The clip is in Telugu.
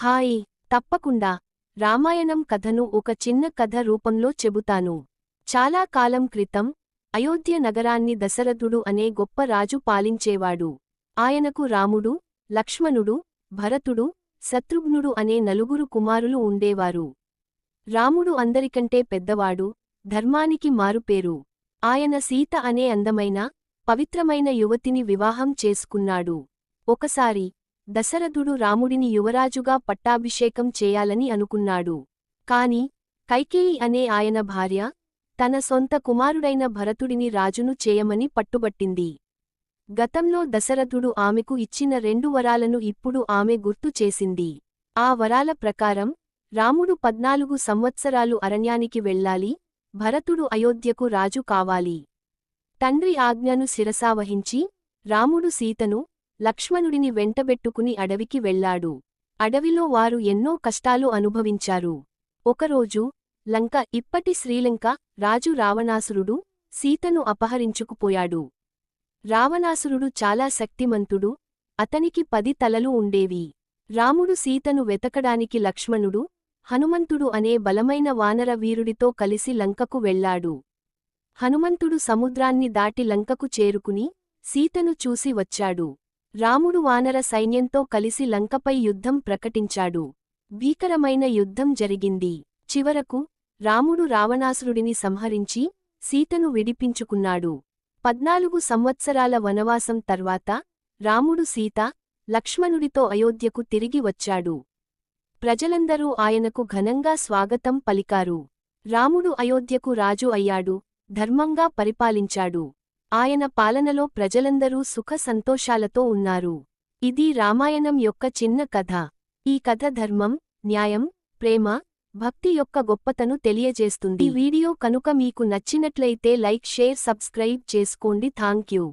హాయ్ తప్పకుండా రామాయణం కథను ఒక చిన్న కథ రూపంలో చెబుతాను. చాలా కాలం క్రితం అయోధ్య నగరాన్ని దశరథుడు అనే గొప్ప రాజు పాలించేవాడు. ఆయనకు రాముడు, లక్ష్మణుడు, భరతుడు, శత్రుఘ్నుడు అనే నలుగురు కుమారులు ఉండేవారు. రాముడు అందరికంటే పెద్దవాడు, ధర్మానికి మారుపేరు. ఆయన సీత అనే అందమైన, పవిత్రమైన యువతిని వివాహం చేసుకున్నాడు. ఒకసారి దశరథుడు రాముడిని యువరాజుగా పట్టాభిషేకం చేయాలని అనుకున్నాడు. కాని కైకేయి అనే ఆయన భార్య తన సొంత కుమారుడైన భరతుడిని రాజును చేయమని పట్టుబట్టింది. గతంలో దశరథుడు ఆమెకు ఇచ్చిన 2 వరాలను ఇప్పుడు ఆమె గుర్తు చేసింది. ఆ వరాల ప్రకారం రాముడు 14 సంవత్సరాలు అరణ్యానికి వెళ్ళాలి, భరతుడు అయోధ్యకు రాజు కావాలి. తండ్రి ఆజ్ఞను శిరసావహించి రాముడు సీతను, లక్ష్మణుడిని వెంటబెట్టుకుని అడవికి వెళ్లాడు. అడవిలో వారు ఎన్నో కష్టాలు అనుభవించారు. ఒకరోజు లంక, ఇప్పటి శ్రీలంక రాజు రావణాసురుడు సీతను అపహరించుకుపోయాడు. రావణాసురుడు చాలా శక్తిమంతుడు, అతనికి 10 తలలు ఉండేవి. రాముడు సీతను వెతకడానికి లక్ష్మణుడు, హనుమంతుడు అనే బలమైన వానర వీరుడితో కలిసి లంకకు వెళ్లాడు. హనుమంతుడు సముద్రాన్ని దాటి లంకకు చేరుకుని సీతను చూసి వచ్చాడు. రాముడు వానర సైన్యంతో కలిసి లంకపై యుద్ధం ప్రకటించాడు. భీకరమైన యుద్ధం జరిగింది. చివరకు రాముడు రావణాసురుడిని సంహరించి సీతను విడిపించుకున్నాడు. 14 సంవత్సరాల వనవాసం తర్వాత రాముడు సీత, లక్ష్మణుడితో అయోధ్యకు తిరిగి వచ్చాడు. ప్రజలందరూ ఆయనకు ఘనంగా స్వాగతం పలికారు. రాముడు అయోధ్యకు రాజు అయ్యాడు, ధర్మంగా పరిపాలించాడు. ఆయన పాలనలో ప్రజలందరూ సుఖ సంతోషాలతో ఉన్నారు. ఇది రామాయణం యొక్క చిన్న కథ. ఈ కథ ధర్మం, న్యాయం, ప్రేమ, భక్తి యొక్క గొప్పతను తెలియజేస్తుంది. ఈ వీడియో కనుక మీకు నచ్చినట్లయితే లైక్, షేర్, సబ్స్క్రైబ్ చేసుకోండి. థాంక్యూ.